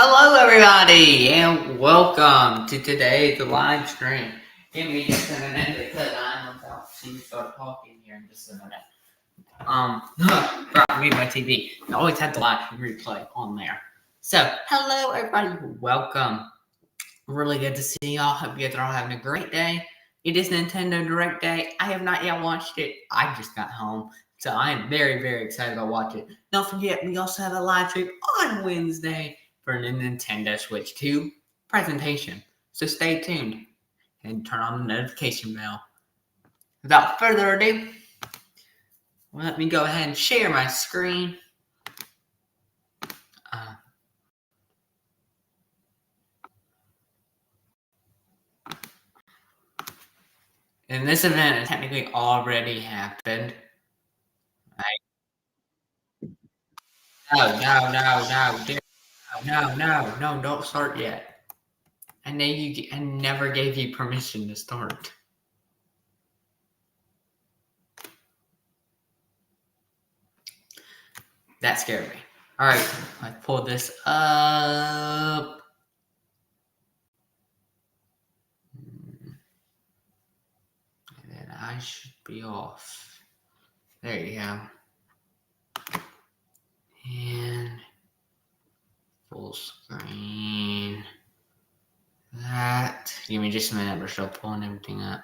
Hello, everybody, and welcome to today's live stream. Give me just a minute because I'm about to start talking here in just a minute. Mute my TV. I always had the live replay on there. So, hello, everybody, welcome. Really good to see y'all. Hope you guys are all having a great day. It is Nintendo Direct Day. I have not yet watched it. I just got home, so I am very, very excited to watch it. Don't forget, we also have a live stream on Wednesday for the Nintendo Switch 2 presentation. So stay tuned and turn on the notification bell. Without further ado, let me go ahead and share my screen. And this event has technically already happened. No, don't start yet. I never gave you permission to start. That scared me. All right, let's pull this up. And then I should be off. There you go. And full screen. That. Give me just a minute. We're still pulling everything up.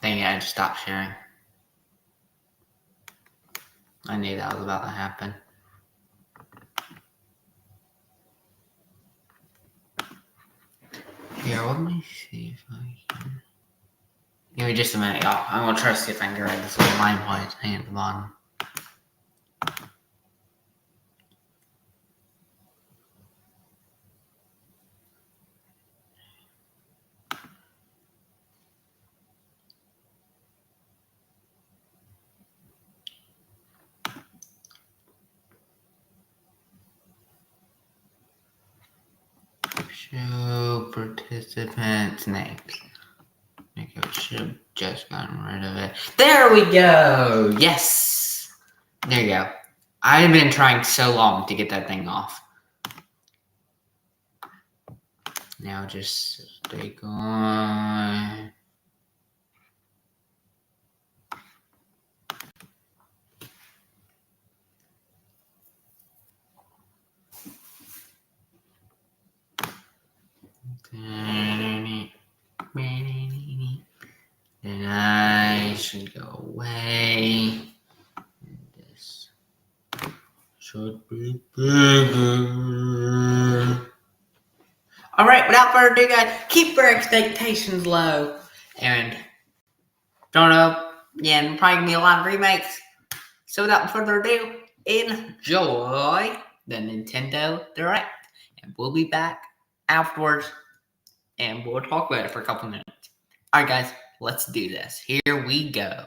Dang it, I just stopped sharing. I knew that was about to happen. Here, let me see if I can. Give me just a minute, y'all. I'm gonna try to see if I can get rid of this little line white thing at the bottom. Show participants names. I think I should have just gotten rid of it. There we go. Yes. There you go. I've been trying so long to get that thing off. Now just stay going. Then I should go away. This should be bigger. All right, without further ado, guys, keep your expectations low. And don't know, yeah, and probably gonna be a lot of remakes. So without further ado, enjoy the Nintendo Direct. And we'll be back afterwards and we'll talk about it for a couple minutes. All right, guys, let's do this. Here we go.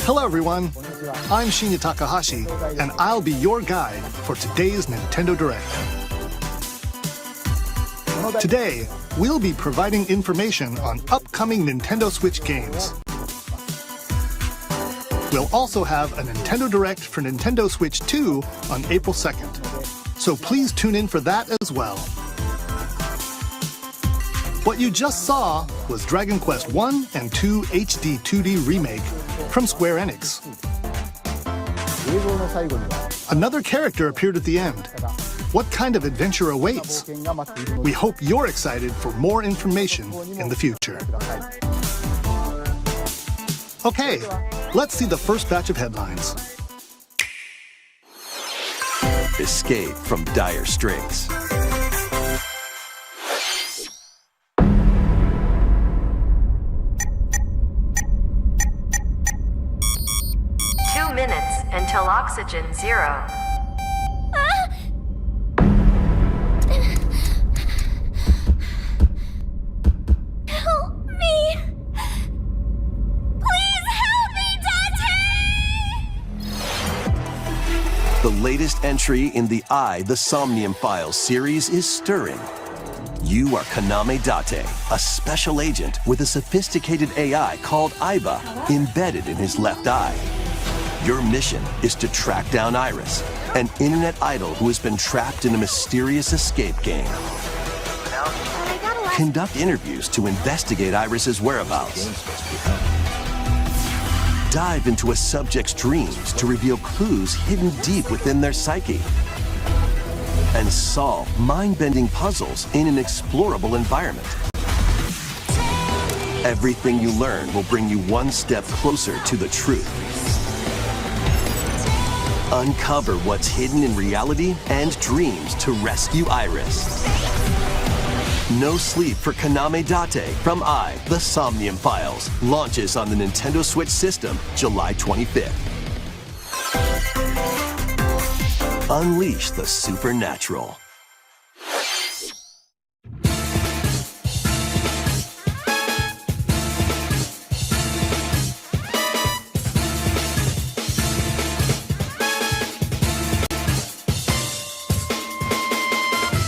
Hello everyone, I'm Shinya Takahashi, and I'll be your guide for today's Nintendo Direct. Today, we'll be providing information on upcoming Nintendo Switch games. We'll also have a Nintendo Direct for Nintendo Switch 2 on April 2nd, so please tune in for that as well. What you just saw was Dragon Quest 1 and 2 HD 2D Remake from Square Enix. Another character appeared at the end. What kind of adventure awaits? We hope you're excited for more information in the future. Okay, let's see the first batch of headlines. Escape from dire straits. 2 minutes until oxygen 0. Help me! Please help me, Dante! The latest entry in the The Somnium Files series is stirring. You are Kaname Date, a special agent with a sophisticated AI called Aiba embedded in his left eye. Your mission is to track down Iris, an internet idol who has been trapped in a mysterious escape game. Conduct interviews to investigate Iris's whereabouts. Dive into a subject's dreams to reveal clues hidden deep within their psyche. And solve mind-bending puzzles in an explorable environment. Everything you learn will bring you one step closer to the truth. Uncover what's hidden in reality and dreams to rescue Iris. No Sleep for Kaname Date from The Somnium Files launches on the Nintendo Switch system July 25th. Unleash the supernatural.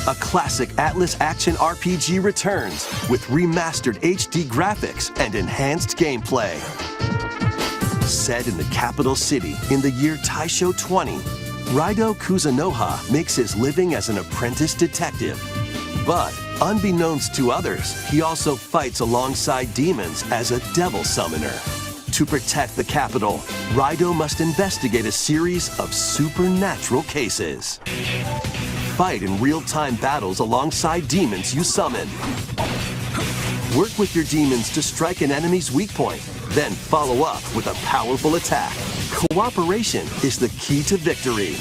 A classic Atlas action RPG returns with remastered HD graphics and enhanced gameplay. Set in the capital city in the year Taisho 20, Raido Kuzunoha makes his living as an apprentice detective. But, unbeknownst to others, he also fights alongside demons as a devil summoner. To protect the capital, Raido must investigate a series of supernatural cases. Fight in real-time battles alongside demons you summon. Work with your demons to strike an enemy's weak point, then follow up with a powerful attack. Cooperation is the key to victory.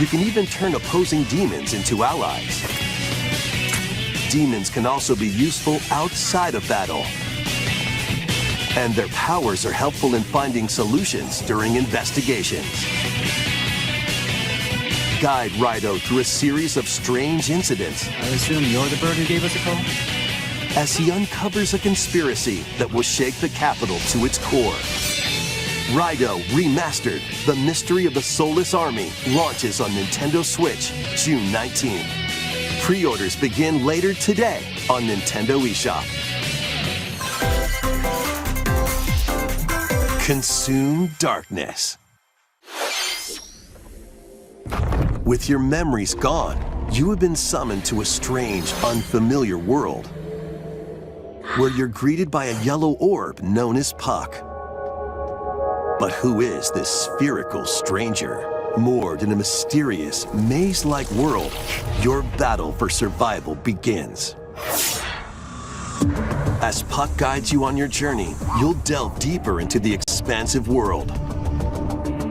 You can even turn opposing demons into allies. Demons can also be useful outside of battle. And their powers are helpful in finding solutions during investigations. Guide Raido through a series of strange incidents. I assume you're the bird who gave us a call? As he uncovers a conspiracy that will shake the capital to its core. Raido Remastered, The Mystery of the Soulless Army, launches on Nintendo Switch June 19th. Pre-orders begin later today on Nintendo eShop. Consume darkness. With your memories gone, you have been summoned to a strange, unfamiliar world, where you're greeted by a yellow orb known as Puck. But who is this spherical stranger? Moored in a mysterious, maze-like world, your battle for survival begins. As Puck guides you on your journey, you'll delve deeper into the expansive world.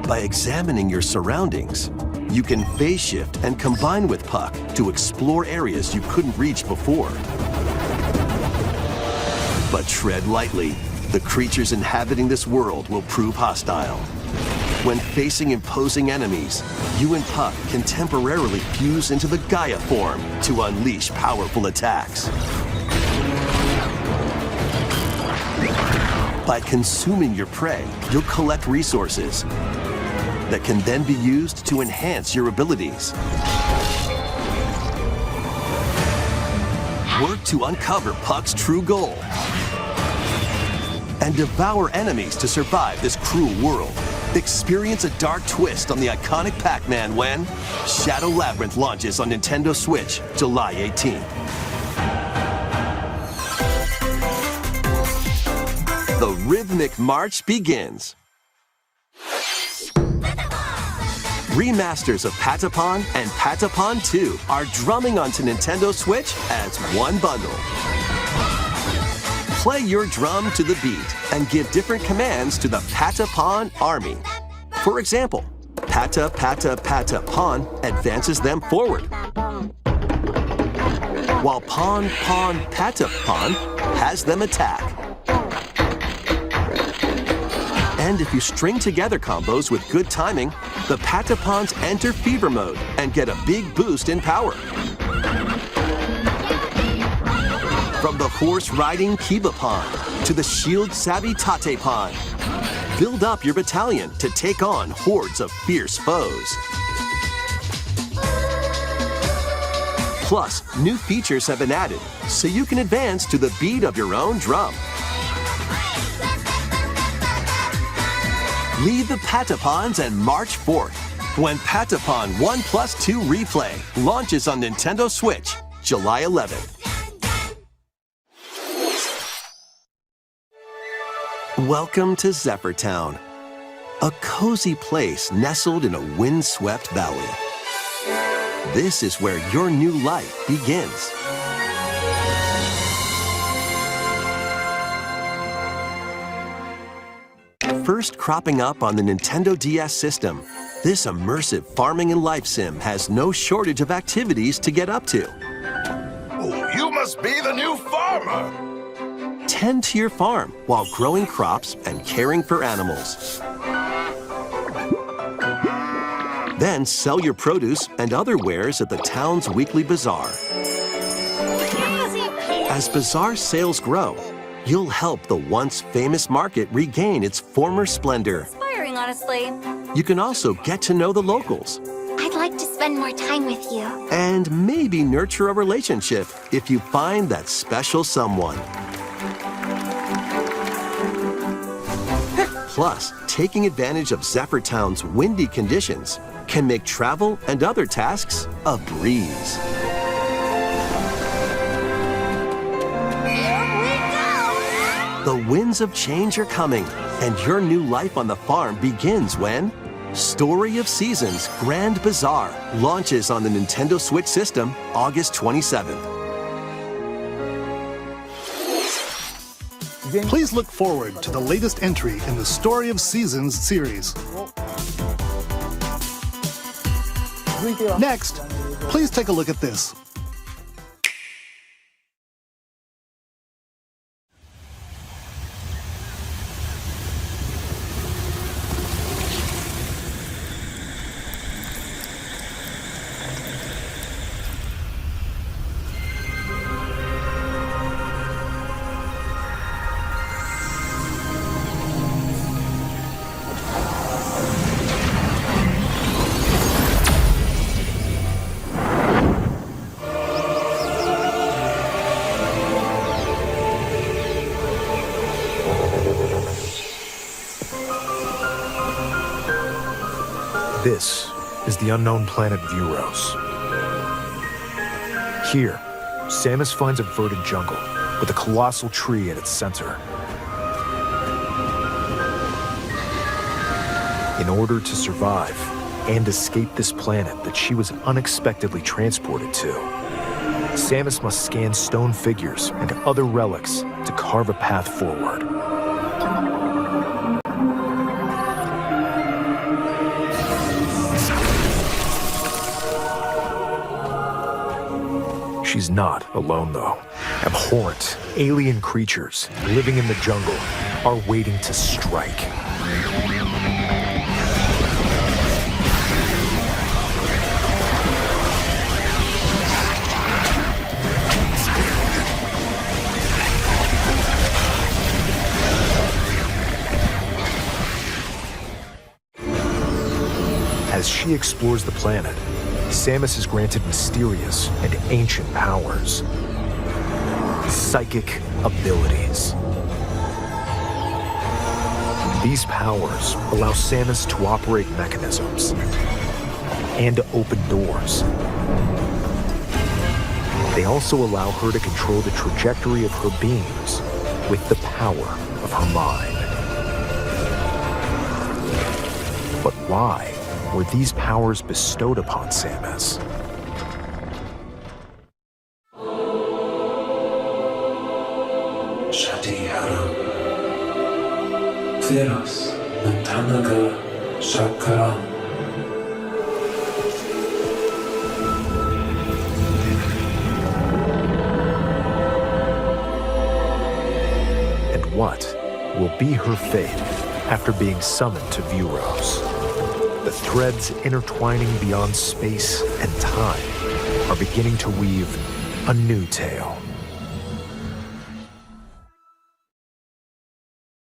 By examining your surroundings, you can phase shift and combine with Puck to explore areas you couldn't reach before. But tread lightly. The creatures inhabiting this world will prove hostile. When facing imposing enemies, you and Puck can temporarily fuse into the Gaia form to unleash powerful attacks. By consuming your prey, you'll collect resources that can then be used to enhance your abilities. Work to uncover Puck's true goal and devour enemies to survive this cruel world. Experience a dark twist on the iconic Pac-Man when Shadow Labyrinth launches on Nintendo Switch July 18th. The rhythmic march begins. Remasters of Patapon and Patapon 2 are drumming onto Nintendo Switch as one bundle. Play your drum to the beat and give different commands to the Patapon army. For example, Pata Pata Pata Pon advances them forward, while Pon Pon Patapon has them attack. And if you string together combos with good timing, the Patapons enter fever mode and get a big boost in power. From the horse-riding Kibapon to the shield-savvy Tatepon, build up your battalion to take on hordes of fierce foes. Plus, new features have been added, so you can advance to the beat of your own drum. Lead the Patapons and march forth when Patapon 1+2 Replay launches on Nintendo Switch July 11th. Welcome to Zephyr Town, a cozy place nestled in a windswept valley. This is where your new life begins. First cropping up on the Nintendo DS system, this immersive farming and life sim has no shortage of activities to get up to. Oh, you must be the new farmer! Tend to your farm while growing crops and caring for animals. Then sell your produce and other wares at the town's weekly bazaar. As bazaar sales grow, you'll help the once famous market regain its former splendor. Inspiring, honestly. You can also get to know the locals I'd like to spend more time with you. and maybe nurture a relationship if you find that special someone. Plus, taking advantage of Zephyr Town's windy conditions can make travel and other tasks a breeze. The winds of change are coming, and your new life on the farm begins when Story of Seasons Grand Bazaar launches on the Nintendo Switch system August 27th. Please look forward to the latest entry in the Story of Seasons series. Next, please take a look at this. This is the unknown planet Vuros. Here, Samus finds a verdant jungle with a colossal tree at its center. In order to survive and escape this planet that she was unexpectedly transported to, Samus must scan stone figures and other relics to carve a path forward. She's not alone, though. Abhorrent, alien creatures living in the jungle are waiting to strike. she explores the planet, Samus is granted mysterious and ancient powers. Psychic abilities. These powers allow Samus to operate mechanisms and to open doors. They also allow her to control the trajectory of her beams with the power of her mind. But why were these powers bestowed upon Samus? And what will be her fate after being summoned to Vuros? The threads intertwining beyond space and time are beginning to weave a new tale.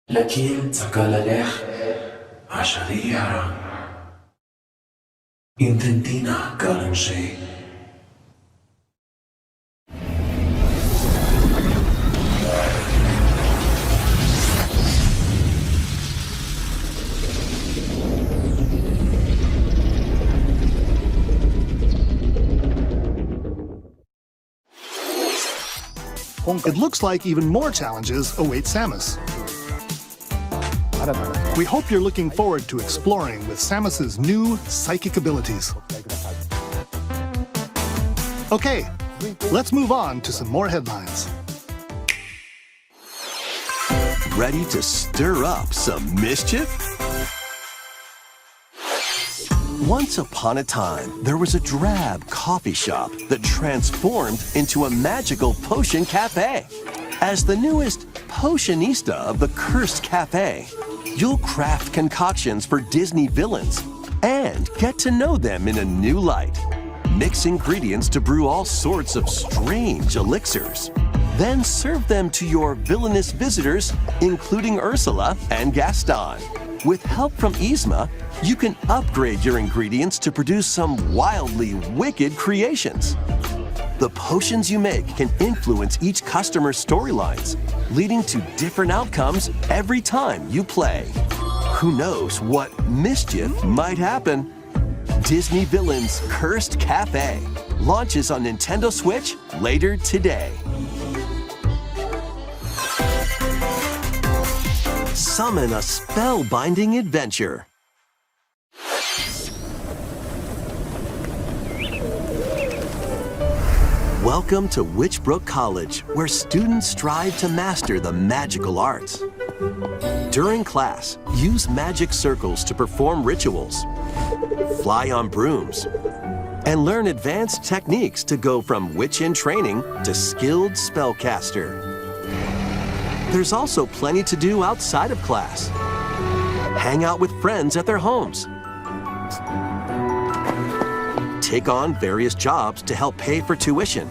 لكن تقال عشرية intentina قالن شيء. It looks like even more challenges await Samus. We hope you're looking forward to exploring with Samus's new psychic abilities. Okay, let's move on to some more headlines. Ready to stir up some mischief? Once upon a time, there was a drab coffee shop that transformed into a magical potion cafe. As the newest potionista of the Cursed Cafe, you'll craft concoctions for Disney villains and get to know them in a new light. Mix ingredients to brew all sorts of strange elixirs. Then serve them to your villainous visitors, including Ursula and Gaston. With help from Yzma, you can upgrade your ingredients to produce some wildly wicked creations. The potions you make can influence each customer's storylines, leading to different outcomes every time you play. Who knows what mischief might happen? Disney Villains Cursed Cafe launches on Nintendo Switch later today. Summon a spellbinding adventure. Welcome to Witchbrook College, where students strive to master the magical arts. During class, use magic circles to perform rituals, fly on brooms, and learn advanced techniques to go from witch in training to skilled spellcaster. There's also plenty to do outside of class. Hang out with friends at their homes. Take on various jobs to help pay for tuition.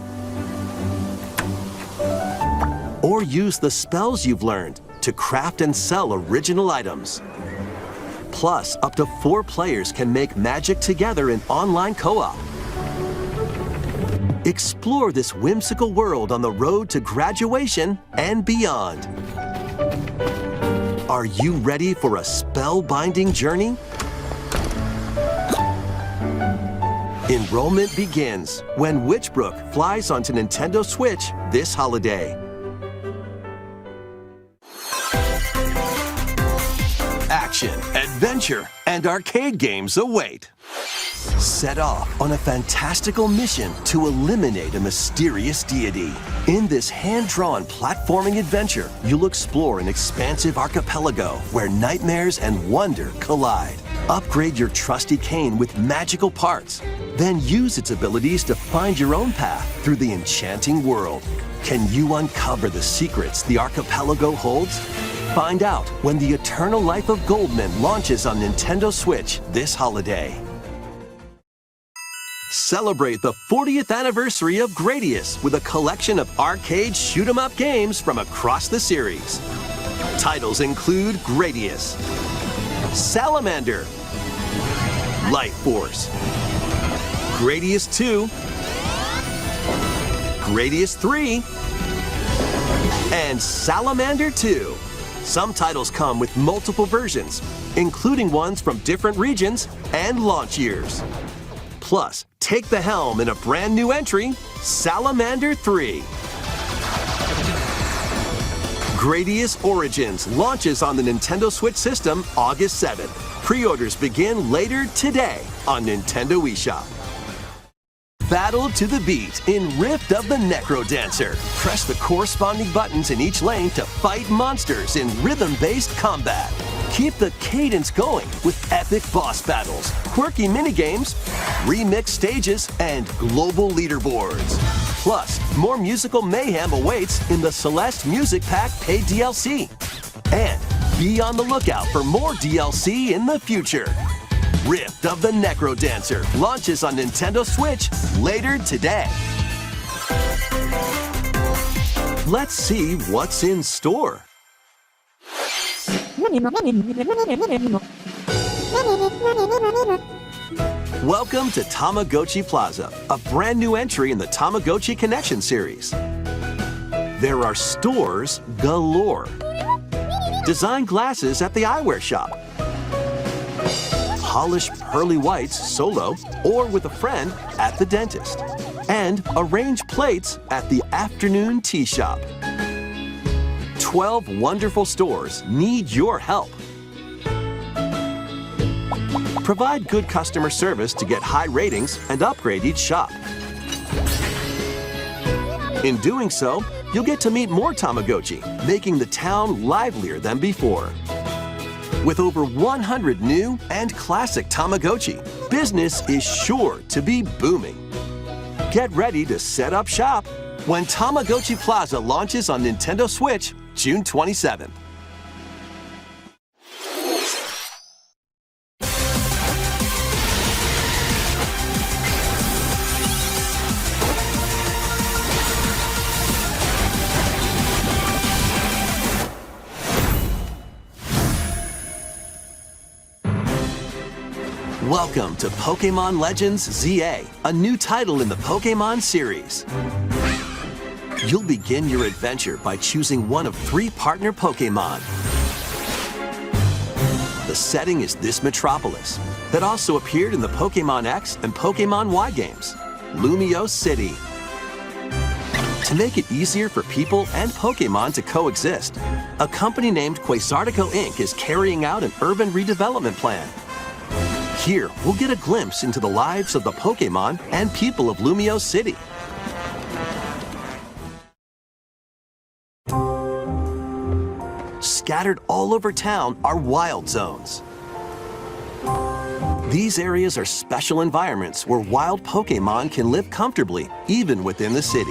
Or use the spells you've learned to craft and sell original items. Plus, up to 4 players can make magic together in online co-op. Explore this whimsical world on the road to graduation and beyond. Are you ready for a spellbinding journey? Enrollment begins when Witchbrook flies onto Nintendo Switch this holiday. Action, adventure, and arcade games await. Set off on a fantastical mission to eliminate a mysterious deity. In this hand-drawn platforming adventure, you'll explore an expansive archipelago where nightmares and wonder collide. Upgrade your trusty cane with magical parts. Then use its abilities to find your own path through the enchanting world. Can you uncover the secrets the archipelago holds? Find out when The Eternal Life of Goldman launches on Nintendo Switch this holiday. Celebrate the 40th anniversary of Gradius with a collection of arcade shoot-'em-up games from across the series. Titles include Gradius, Salamander, Light Force, Gradius 2, Gradius 3, and Salamander 2. Some titles come with multiple versions, including ones from different regions and launch years. Plus, take the helm in a brand new entry, Salamander 3. Gradius Origins launches on the Nintendo Switch system August 7th. Pre-orders begin later today on Nintendo eShop. Battle to the beat in Rift of the Necrodancer. Press the corresponding buttons in each lane to fight monsters in rhythm-based combat. Keep the cadence going with epic boss battles, quirky minigames, remix stages, and global leaderboards. Plus, more musical mayhem awaits in the Celeste Music Pack paid DLC. And be on the lookout for more DLC in the future. Rift of the Necrodancer launches on Nintendo Switch later today. Let's see what's in store. Welcome to Tamagotchi Plaza, a brand new entry in the Tamagotchi Connection series. There are stores galore. Design glasses at the eyewear shop. Polish pearly whites solo or with a friend at the dentist. And arrange plates at the afternoon tea shop. 12 wonderful stores need your help. Provide good customer service to get high ratings and upgrade each shop. In doing so, you'll get to meet more Tamagotchi, making the town livelier than before. With over 100 new and classic Tamagotchi, business is sure to be booming. Get ready to set up shop when Tamagotchi Plaza launches on Nintendo Switch June 27th. Welcome to Pokémon Legends ZA, a new title in the Pokémon series. You'll begin your adventure by choosing one of 3 partner Pokémon. The setting is this metropolis that also appeared in the Pokémon X and Pokémon Y games, Lumio City. To make it easier for people and Pokémon to coexist, a company named Quasartico Inc. is carrying out an urban redevelopment plan. Here, we'll get a glimpse into the lives of the Pokémon and people of Lumio City. Scattered all over town are wild zones. These areas are special environments where wild Pokémon can live comfortably, even within the city.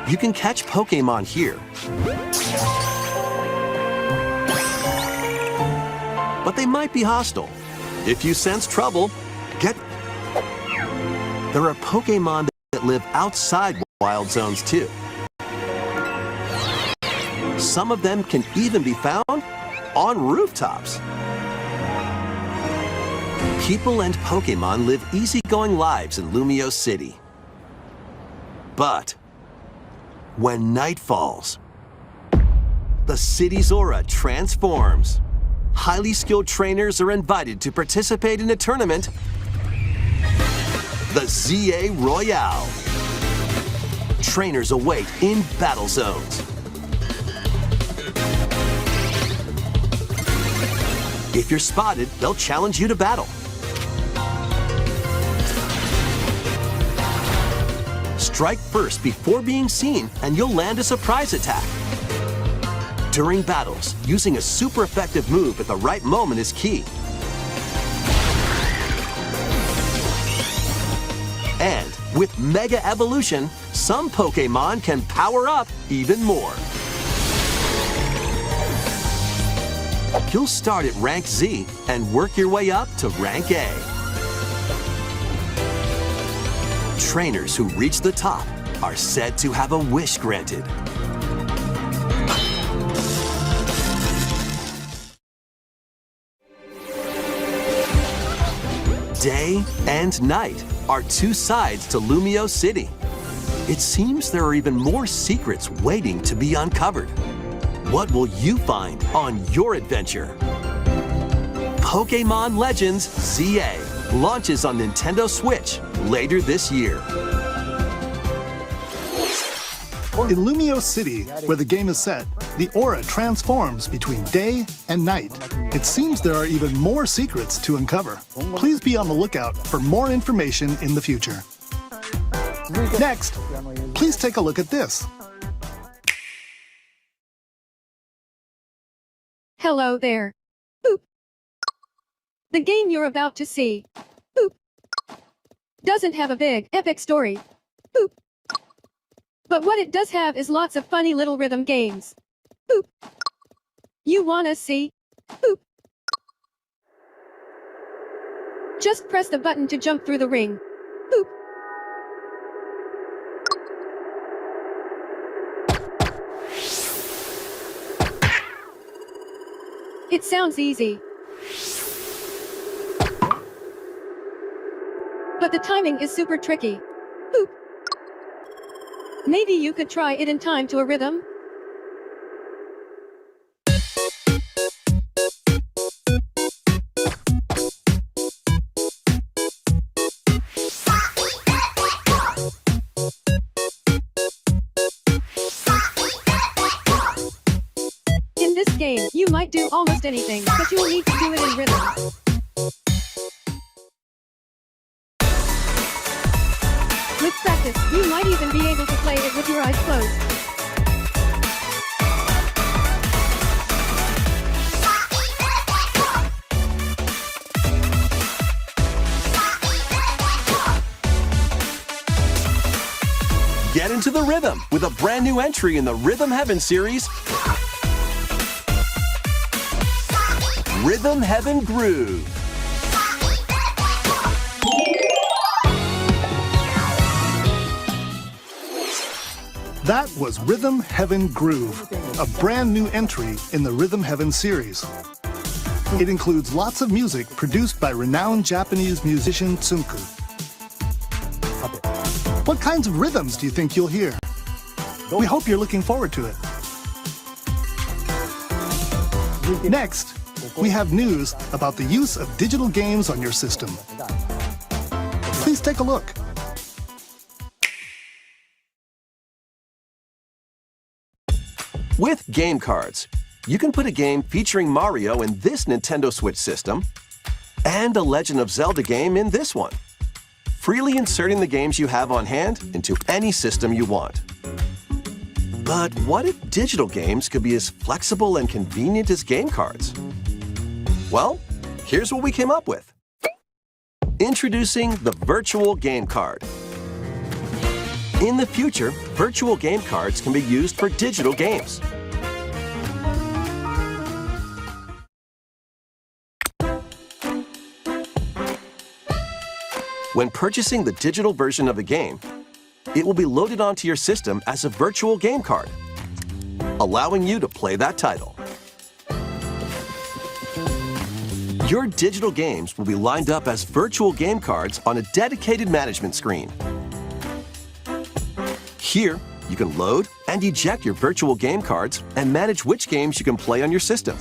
You can catch Pokémon here. But they might be hostile. If you sense trouble, There are Pokémon that live outside wild zones too. Some of them can even be found on rooftops. People and Pokémon live easygoing lives in Lumio City. But when night falls, the city's aura transforms. Highly skilled trainers are invited to participate in a tournament, the ZA Royale. Trainers await in battle zones. If you're spotted, they'll challenge you to battle. Strike first before being seen, and you'll land a surprise attack. During battles, using a super effective move at the right moment is key. And with Mega Evolution, some Pokémon can power up even more. You'll start at Rank Z and work your way up to Rank A. Trainers who reach the top are said to have a wish granted. Day and night are two sides to Lumio City. It seems there are even more secrets waiting to be uncovered. What will you find on your adventure? Pokémon Legends ZA launches on Nintendo Switch later this year. In Lumio City, where the game is set, the aura transforms between day and night. It seems there are even more secrets to uncover. Please be on the lookout for more information in the future. Next, please take a look at this. Hello there. Boop. The game you're about to see, boop, doesn't have a big, epic story. Boop. But what it does have is lots of funny little rhythm games. Boop. You wanna see? Boop. Just press the button to jump through the ring. Boop. It sounds easy. But the timing is super tricky. Boop. Maybe you could try it in time to a rhythm? In this game, you might do almost anything, but you'll need to do it in rhythm. With practice, you might even be able to play it with your eyes closed. Get into the rhythm with a brand new entry in the Rhythm Heaven series, Rhythm Heaven Groove. That was Rhythm Heaven Groove, a brand new entry in the Rhythm Heaven series. It includes lots of music produced by renowned Japanese musician Tsunku. What kinds of rhythms do you think you'll hear? We hope you're looking forward to it. Next, we have news about the use of digital games on your system. Please take a look. With game cards, you can put a game featuring Mario in this Nintendo Switch system and a Legend of Zelda game in this one, freely inserting the games you have on hand into any system you want. But what if digital games could be as flexible and convenient as game cards? Well, here's what we came up with. Introducing the Virtual Game Card. In the future, virtual game cards can be used for digital games. When purchasing the digital version of the game, it will be loaded onto your system as a virtual game card, allowing you to play that title. Your digital games will be lined up as virtual game cards on a dedicated management screen. Here, you can load and eject your virtual game cards and manage which games you can play on your system.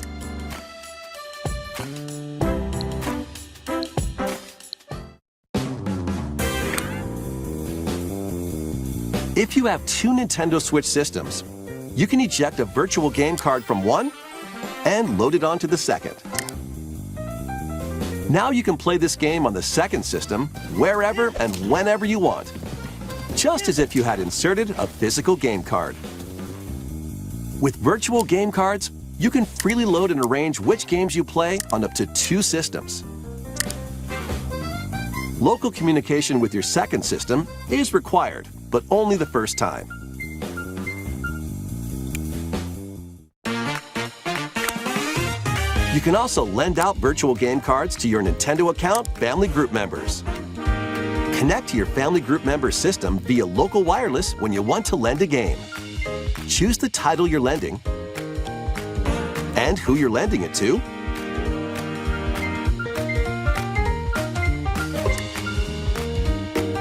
If you have two Nintendo Switch systems, you can eject a virtual game card from one and load it onto the second. Now you can play this game on the second system wherever and whenever you want, just as if you had inserted a physical game card. With virtual game cards, you can freely load and arrange which games you play on up to two systems. Local communication with your second system is required, but only the first time. You can also lend out virtual game cards to your Nintendo account family group members. Connect to your family group member system via local wireless when you want to lend a game. Choose the title you're lending and who you're lending it to.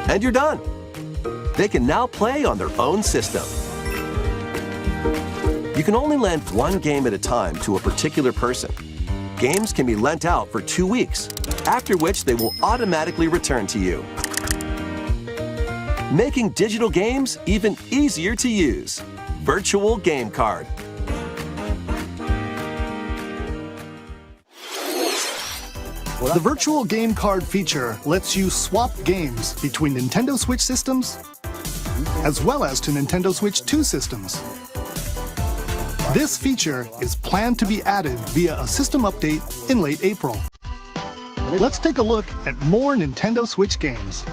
and you're done. They can now play on their own system. You can only lend one game at a time to a particular person. Games can be lent out for 2 weeks, after which they will automatically return to you. Making digital games even easier to use. Virtual Game Card. The Virtual Game Card feature lets you swap games between Nintendo Switch systems, as well as to Nintendo Switch 2 systems. This feature is planned to be added via a system update in late April. Let's take a look at more Nintendo Switch games.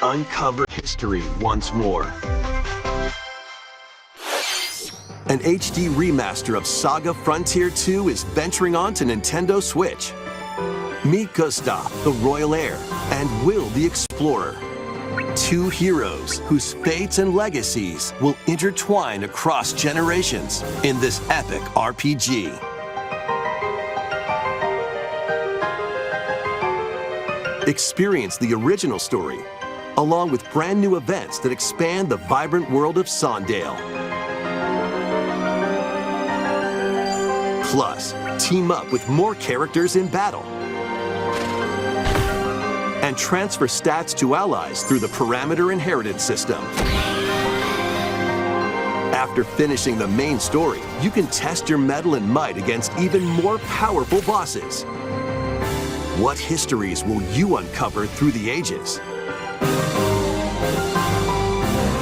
Uncover history once more. An HD remaster of Saga Frontier 2 is venturing on to Nintendo Switch. Meet Gustav, the Royal Heir, and Will the Explorer. Two heroes whose fates and legacies will intertwine across generations in this epic RPG. Experience the original story, along with brand new events that expand the vibrant world of Sondale. Plus, team up with more characters in battle. And transfer stats to allies through the parameter inheritance system. After finishing the main story, you can test your mettle and might against even more powerful bosses. What histories will you uncover through the ages?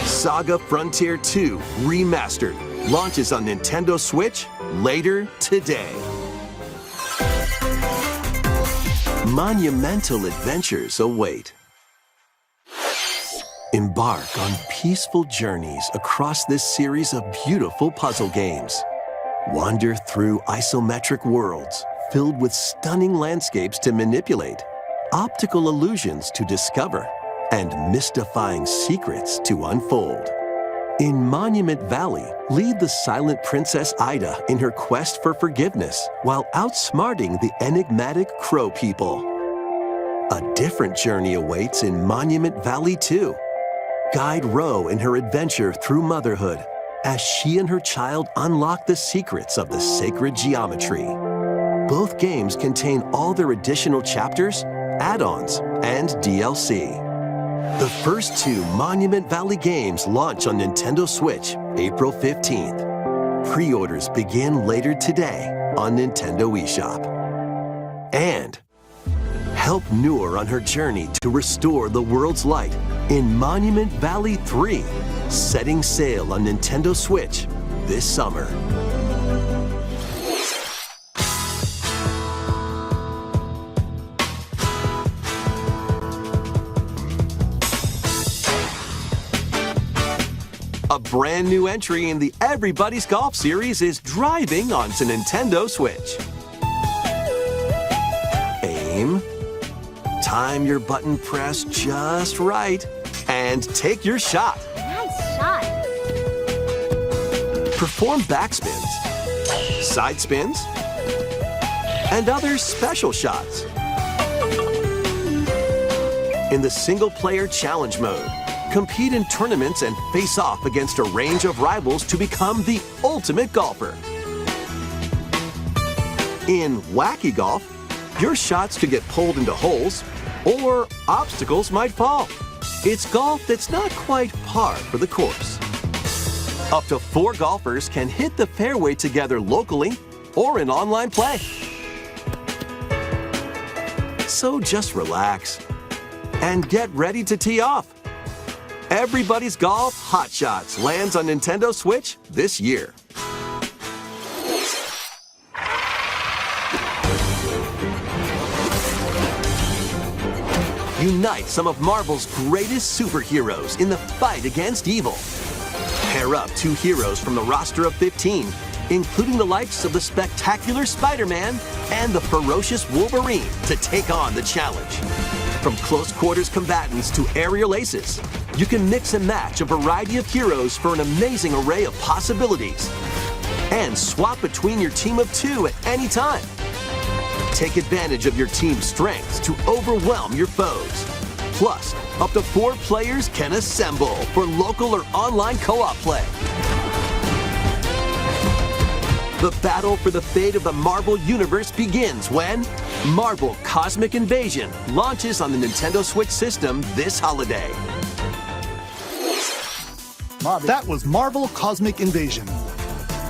Saga Frontier 2 Remastered launches on Nintendo Switch later today. Monumental adventures await. Embark on peaceful journeys across this series of beautiful puzzle games. Wander through isometric worlds filled with stunning landscapes to manipulate, optical illusions to discover, and mystifying secrets to unfold. In Monument Valley, lead the silent Princess Ida in her quest for forgiveness while outsmarting the enigmatic Crow people. A different journey awaits in Monument Valley 2. Guide Ro in her adventure through motherhood as she and her child unlock the secrets of the sacred geometry. Both games contain all their additional chapters, add-ons, and DLC. The first two Monument Valley games launch on Nintendo Switch April 15th. Pre-orders begin later today on Nintendo eShop. And help Noor on her journey to restore the world's light in Monument Valley 3, setting sail on Nintendo Switch this summer. A brand new entry in the Everybody's Golf series is driving onto Nintendo Switch. Aim, time your button press just right, and take your shot. Nice shot. Perform backspins, side spins, and other special shots. In the single-player challenge mode, compete in tournaments and face off against a range of rivals to become the ultimate golfer. In Wacky Golf, your shots could get pulled into holes or obstacles might fall. It's golf that's not quite par for the course. Up to 4 golfers can hit the fairway together locally or in online play. So just relax and get ready to tee off. Everybody's Golf Hot Shots lands on Nintendo Switch this year. Unite some of Marvel's greatest superheroes in the fight against evil. Pair up 2 heroes from the roster of 15, including the likes of the spectacular Spider-Man and the ferocious Wolverine, to take on the challenge. From close quarters combatants to aerial aces, you can mix and match a variety of heroes for an amazing array of possibilities. And swap between your team of 2 at any time. Take advantage of your team's strengths to overwhelm your foes. Plus, up to 4 players can assemble for local or online co-op play. The battle for the fate of the Marvel Universe begins when Marvel Cosmic Invasion launches on the Nintendo Switch system this holiday. That was Marvel Cosmic Invasion,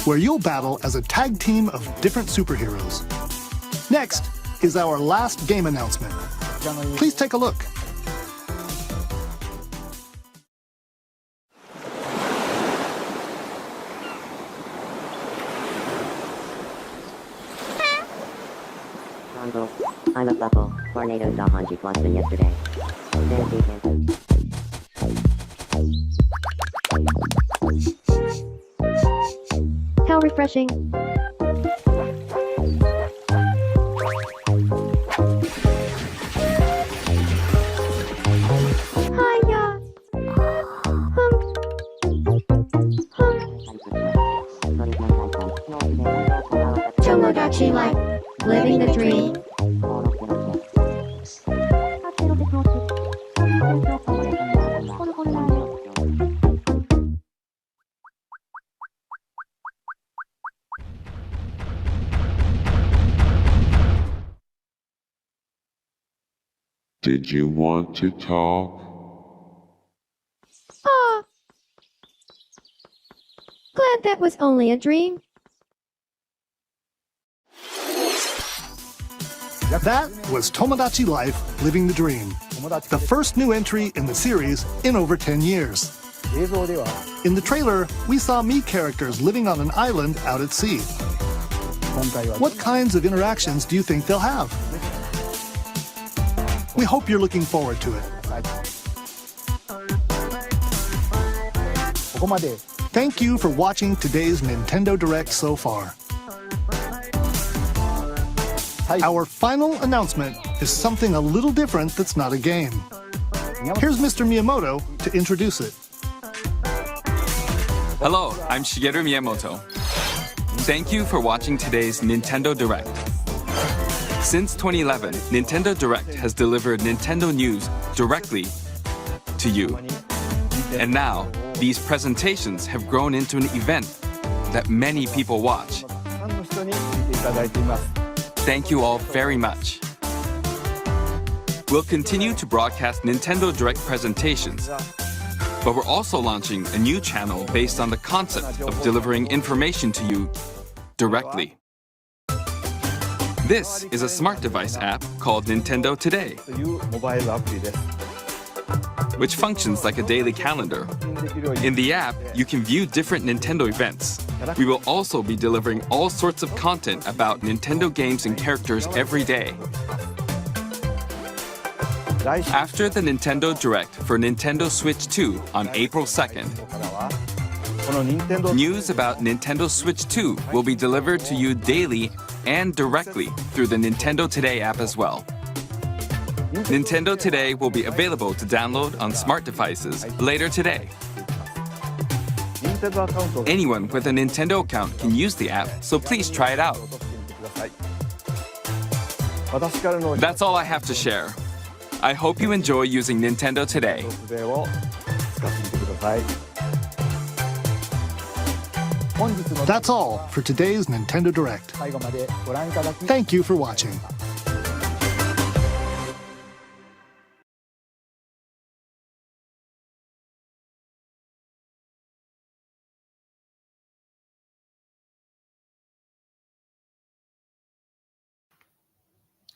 where you'll battle as a tag team of different superheroes. Next is our last game announcement. Please take a look. I'm a bubble. Tornado Dahanji plus than yesterday. How refreshing. Hiya. Tomodachi Life. Living the dream. Did you want to talk? Glad that was only a dream. That was Tomodachi Life, Living the Dream, the first new entry in the series in over 10 years. In the trailer, we saw Mii characters living on an island out at sea. What kinds of interactions do you think they'll have? We hope you're looking forward to it. Thank you for watching today's Nintendo Direct so far. Our final announcement is something a little different that's not a game. Here's Mr. Miyamoto to introduce it. Hello, I'm Shigeru Miyamoto. Thank you for watching today's Nintendo Direct. Since 2011, Nintendo Direct has delivered Nintendo news directly to you. And now, these presentations have grown into an event that many people watch. Thank you all very much. We'll continue to broadcast Nintendo Direct presentations, but we're also launching a new channel based on the concept of delivering information to you directly. This is a smart device app called Nintendo Today, which functions like a daily calendar. In the app, you can view different Nintendo events. We will also be delivering all sorts of content about Nintendo games and characters every day. After the Nintendo Direct for Nintendo Switch 2 on April 2nd, news about Nintendo Switch 2 will be delivered to you daily and directly through the Nintendo Today app as well. Nintendo Today will be available to download on smart devices later today. Anyone with a Nintendo account can use the app, so please try it out. That's all I have to share. I hope you enjoy using Nintendo Today. That's all for today's Nintendo Direct. Thank you for watching.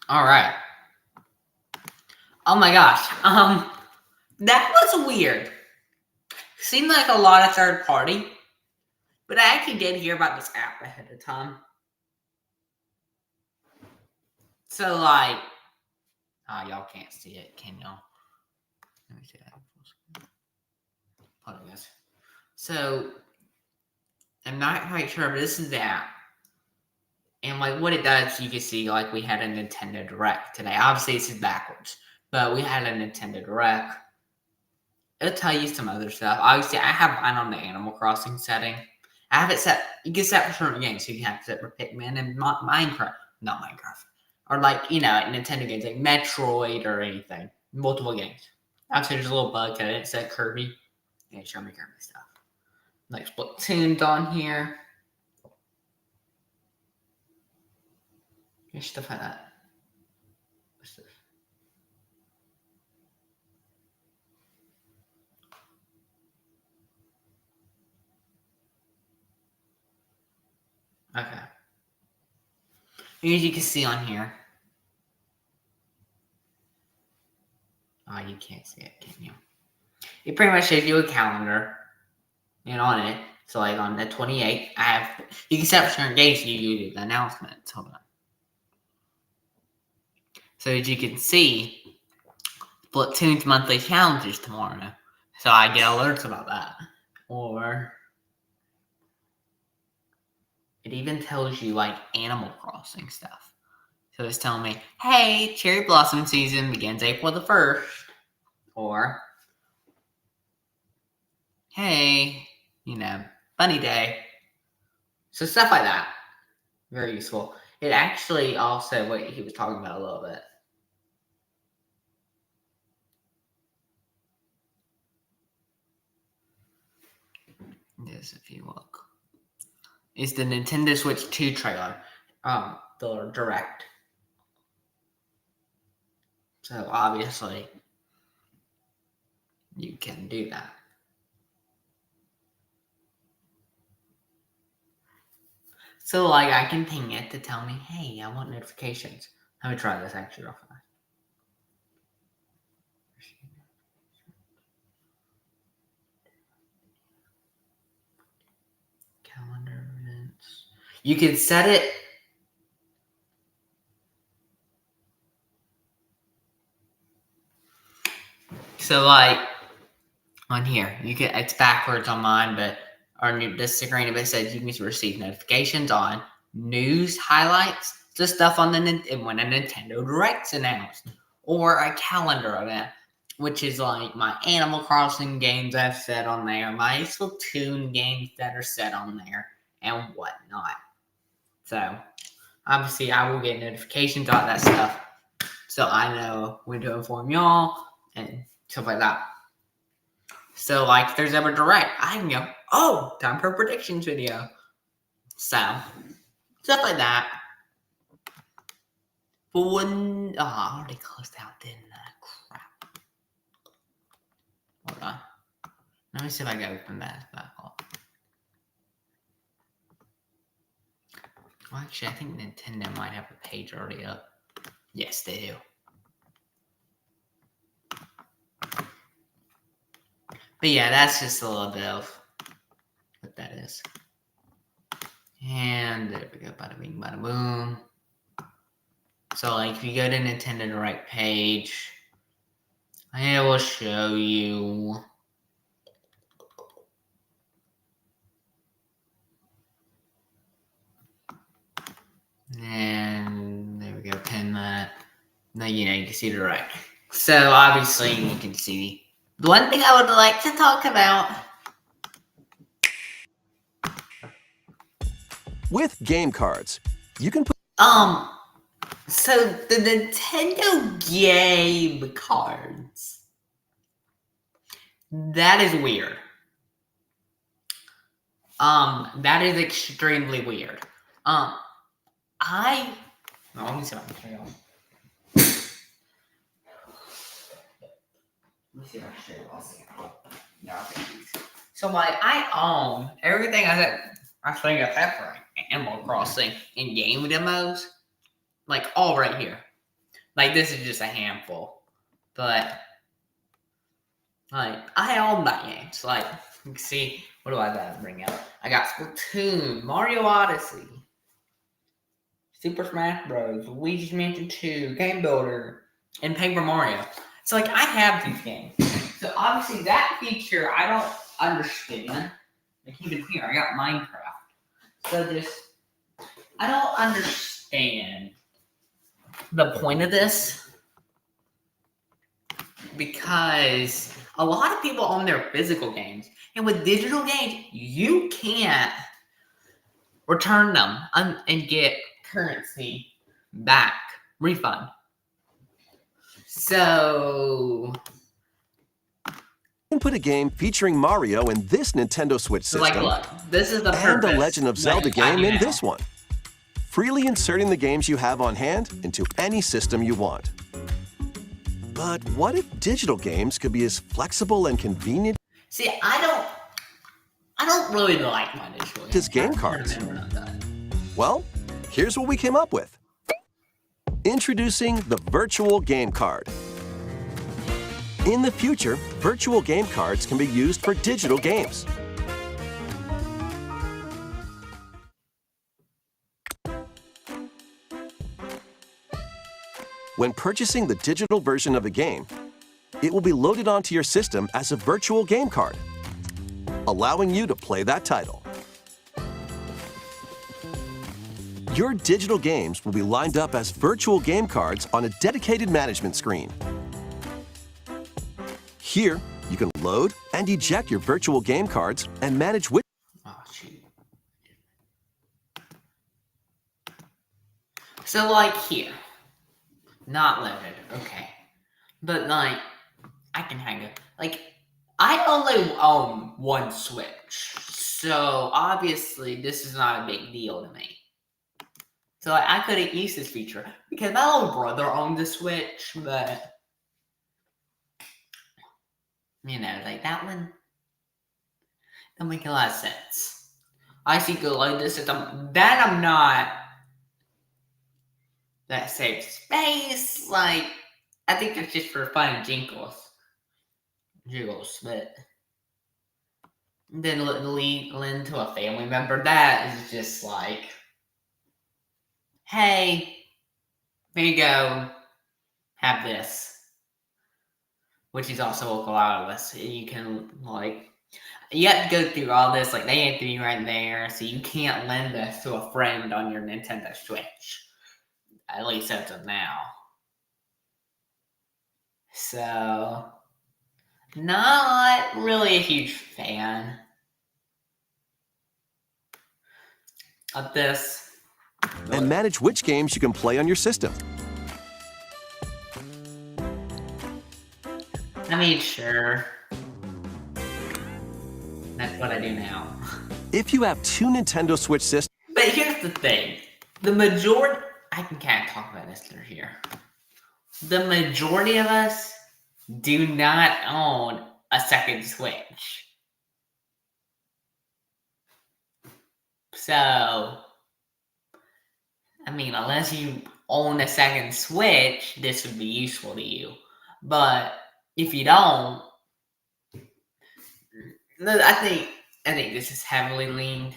All right. Oh my gosh. That was weird. Seemed like a lot of third party, but I actually did hear about this app ahead of time. So like, y'all can't see it, can y'all? Let me see that. Hold on, guys. So I'm not quite sure, but this is the app. And like what it does, you can see like we had a Nintendo Direct today. Obviously this is backwards, but we had a Nintendo Direct. It'll tell you some other stuff. Obviously I have mine on the Animal Crossing setting. I have it set, you can set for certain games. So you can have it set for Pikmin and Minecraft. Not Minecraft. Or like, you know, Nintendo games like Metroid or anything. Multiple games. Obviously there's a little bug that it said Kirby. Yeah, show me Kirby stuff. Like Splatoon's on here. Stuff like that. What's this? Okay. As you can see on here. Oh, you can't see it, can you? It pretty much shows you a calendar. And on it, so like on the 28th, I have, you can set up certain dates you do the announcements. Hold on. So as you can see, Splatoon's monthly challenge is tomorrow. So I get alerts about that. Or it even tells you like Animal Crossing stuff. So it's telling me, hey, cherry blossom season begins April the 1st. Or, hey, you know, bunny day. So stuff like that. Very useful. It actually also, what he was talking about a little bit. Yes, if you look. Is the Nintendo Switch 2 trailer. The Direct. So obviously, you can do that. So like I can ping it to tell me, hey, I want notifications. Let me try this actually real fast. Calendar events. You can set it. So like on here, you can, it's backwards on mine, but this screen it says you can receive notifications on news highlights, the stuff on when a Nintendo Direct's announced, or a calendar event, which is like my Animal Crossing games I've set on there, my Splatoon games that are set on there, and whatnot. So obviously I will get notifications on that stuff, so I know when to inform y'all and stuff like that. So, like, if there's ever Direct, I can go, oh, time for a predictions video. So, stuff like that. But when, I already closed out, didn't I? Crap. Hold on. Let me see if I can open that back up. Well, actually, I think Nintendo might have a page already up. Yes, they do. But yeah, that's just a little bit of what that is. And there we go, bada bing, bada boom. So like if you go to Nintendo Direct page, it will show you and there we go, pin that. Now you know you can see the Direct. So obviously you can see the one thing I would like to talk about. With game cards, you can put so the Nintendo game cards. That is weird. That is extremely weird. Let me see if I can turn it on. Let me see if I can show you all. So like I own everything I think except for Animal Crossing in game demos, like all right here. Like this is just a handful, but like I own that game. So like you can see, what do I got to bring out? I got Splatoon, Mario Odyssey, Super Smash Bros, Luigi's Mansion 2, Game Builder, and Paper Mario. So like I have these games. So obviously that feature I don't understand. Like even here, I got Minecraft. So I don't understand the point of this, because a lot of people own their physical games, and with digital games, you can't return them and get currency back, refund. So Put a game featuring Mario in this Nintendo Switch system, like, look, this is the and purpose. a Legend of Zelda game in this one. Freely inserting the games you have on hand into any system you want. But what if digital games could be as flexible and convenient? See, I don't really like my digital games. As game cards. Well, here's what we came up with. Introducing the Virtual Game Card. In the future, virtual game cards can be used for digital games. When purchasing the digital version of a game, it will be loaded onto your system as a virtual game card, allowing you to play that title. Your digital games will be lined up as virtual game cards on a dedicated management screen. Here, you can load and eject your virtual game cards and manage which. Oh, shoot. So, like here, not loaded, okay. But, like, I can hang it. Like, I only own one Switch, so obviously this is not a big deal to me. So, like, I couldn't use this feature because my little brother owned the Switch, but you know, like that one don't make a lot of sense. I see go load this system. That I'm not. That saves space. Like, I think it's just for fun and jiggles, but then lend to a family member. That is just like, hey, here you go, have this. Which is also a lot of us. You can, like, you have to go through all this. Like, they have to be right there. So you can't lend this to a friend on your Nintendo Switch. At least as of now. So, not really a huge fan of this. And manage which games you can play on your system. I mean, sure. That's what I do now. If you have two Nintendo Switch systems. But here's the thing. The majority... I can kind of talk about this through here. The majority of us do not own a second Switch. So, I mean, unless you own a second Switch, this would be useful to you. But if you don't, I think this is heavily leaned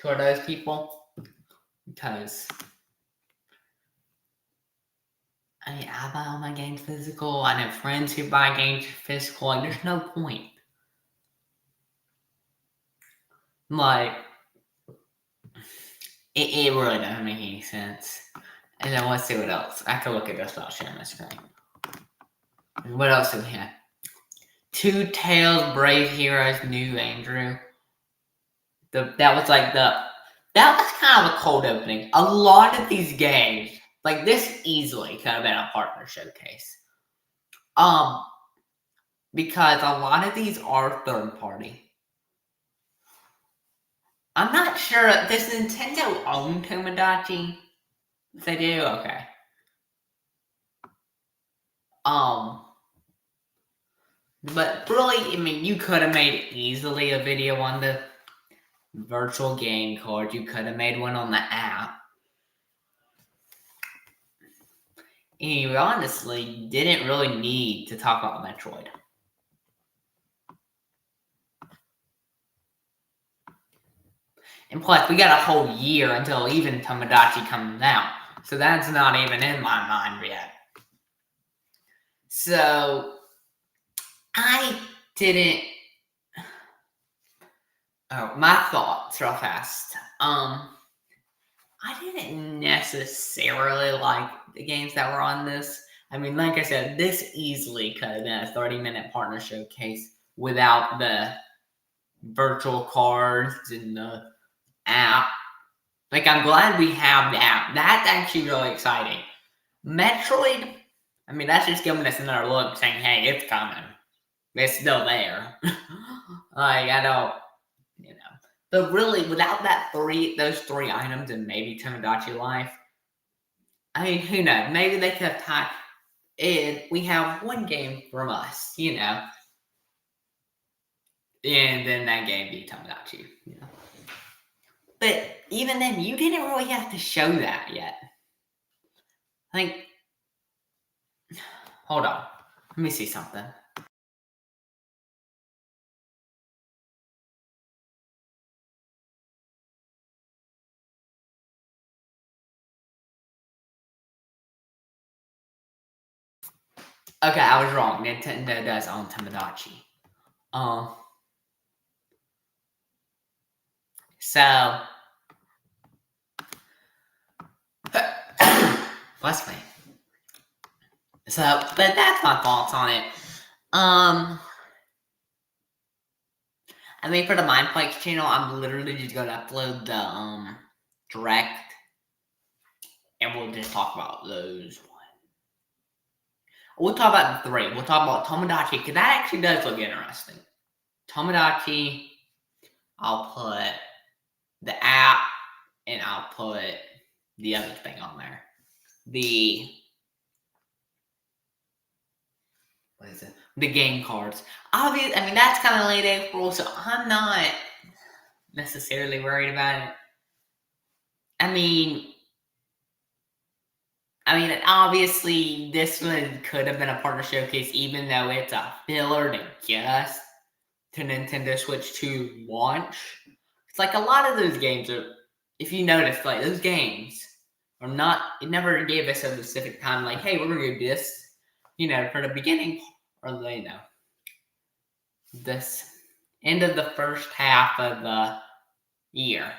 toward those people, because I mean, I buy all my games physical. I know friends who buy games physical, and there's no point. Like, it really doesn't make any sense. And then let's see what else. I can look at this without sharing my screen. What else do we have? Two Tails Brave Heroes New Andrew. That was kind of a cold opening. A lot of these games, like this, easily could have been a partner showcase. Because a lot of these are third party. I'm not sure. Does Nintendo own Tomodachi? If they do, okay. But really, I mean, you could have made easily a video on the virtual game card. You could have made one on the app. And you honestly didn't really need to talk about Metroid. And plus, we got a whole year until even Tomodachi comes out. So that's not even in my mind yet. So, I didn't... Oh, my thoughts real fast. I didn't necessarily like the games that were on this. I mean, like I said, this easily could have been a 30-minute partner showcase without the virtual cards and the app. Like, I'm glad we have the app. That's actually really exciting. Metroid, I mean, that's just giving us another look saying, hey, it's coming. It's still there. Like, I don't, you know. But really, without those three items and maybe Tomodachi Life, I mean, who knows? Maybe they could have tied in. We have one game from us, you know. And then that game be Tomodachi, you know. But even then, you didn't really have to show that yet. Like, hold on. Let me see something. Okay, I was wrong. Nintendo does own Tomodachi. So, bless me. So, but that's my thoughts on it. I mean, for the Mindplex channel, I'm literally just going to upload the direct, and we'll just talk about those. We'll talk about the three. We'll talk about Tomodachi, because that actually does look interesting. Tomodachi, I'll put the app, and I'll put the other thing on there. What is it? The game cards. Obviously, I mean, that's kind of late April, so I'm not necessarily worried about it. I mean, obviously, this one could have been a partner showcase, even though it's a filler to get us to Nintendo Switch 2 launch. It's like a lot of those games are, if you notice, like those games are not, it never gave us a specific time, like, hey, we're going to do this, you know, for the beginning, or, you know, this end of the first half of the year.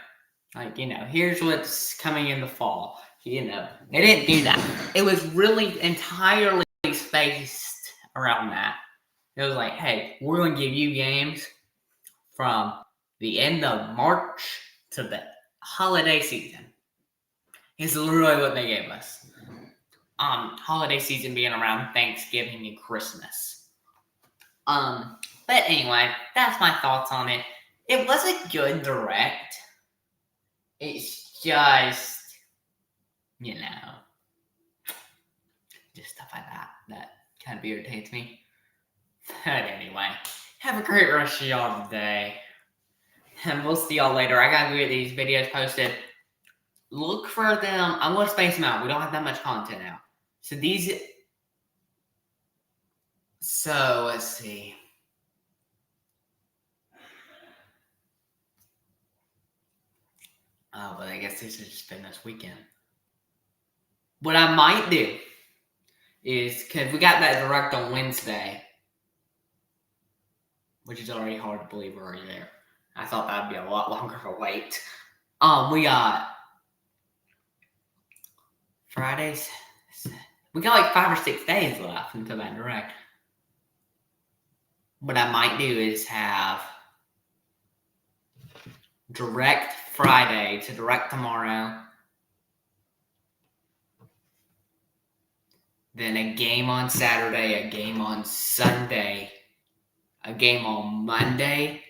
Like, you know, here's what's coming in the fall. You know, they didn't do that. It was really entirely spaced around that. It was like, hey, we're going to give you games from the end of March to the holiday season. It's literally what they gave us. Holiday season being around Thanksgiving and Christmas. But anyway, that's my thoughts on it. It was a good direct. It's just, you know, just stuff like that kind of irritates me. But anyway, have a great rest of y'all today. And we'll see y'all later. I gotta get these videos posted. Look for them. I'm gonna space them out. We don't have that much content out. So let's see. Oh, but I guess this has just been this weekend. What I might do is, because we got that direct on Wednesday, which is already hard to believe we're already there. I thought that'd be a lot longer of a wait. We got Fridays. We got like 5 or 6 days left until that direct. What I might do is have direct Friday to direct tomorrow. Then a game on Saturday, a game on Sunday, a game on Monday.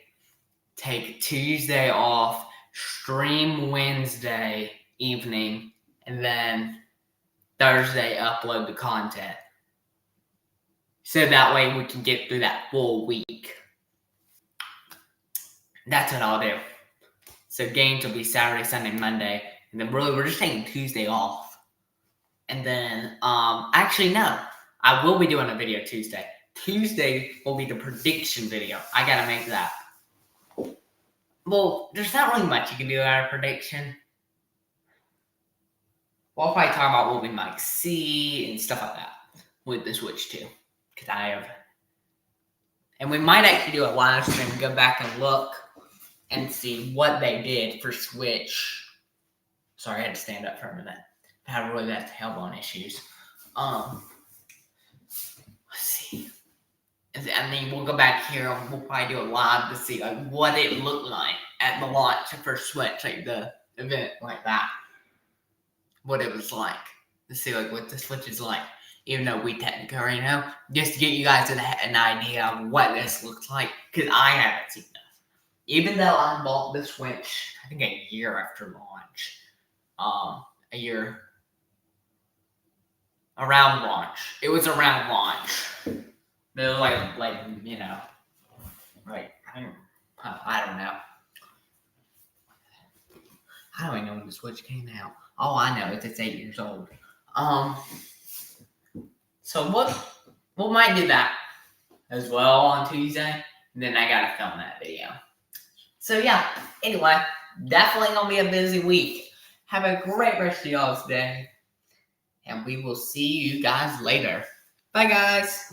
Take Tuesday off, stream Wednesday evening, and then Thursday upload the content. So that way we can get through that full week. That's what I'll do. So games will be Saturday, Sunday, Monday, and then really we're just taking Tuesday off. And then, actually no, I will be doing a video Tuesday. Tuesday will be the prediction video. I gotta make that. Well, there's not really much you can do out of prediction. We'll probably talk about what we might see and stuff like that with the Switch 2. Because I have. And we might actually do a live stream, go back and look and see what they did for Switch. Sorry, I had to stand up for a minute. I had really bad tailbone issues. Let's see. And then we'll go back here and we'll probably do a live to see like what it looked like at the launch for Switch, like the event like that. What it was like. To see like what the Switch is like. Even though we technically already know, just to get you guys an idea of what this looks like, because I haven't seen this. Even though I bought the Switch, I think a year after launch, a year around launch. It was around launch. It was like you know, right? I don't know. I don't even know when the Switch came out. All I know is it's 8 years old. So we might do that as well on Tuesday. And then I gotta film that video. So yeah, anyway, definitely gonna be a busy week. Have a great rest of y'all's day. And we will see you guys later. Bye guys.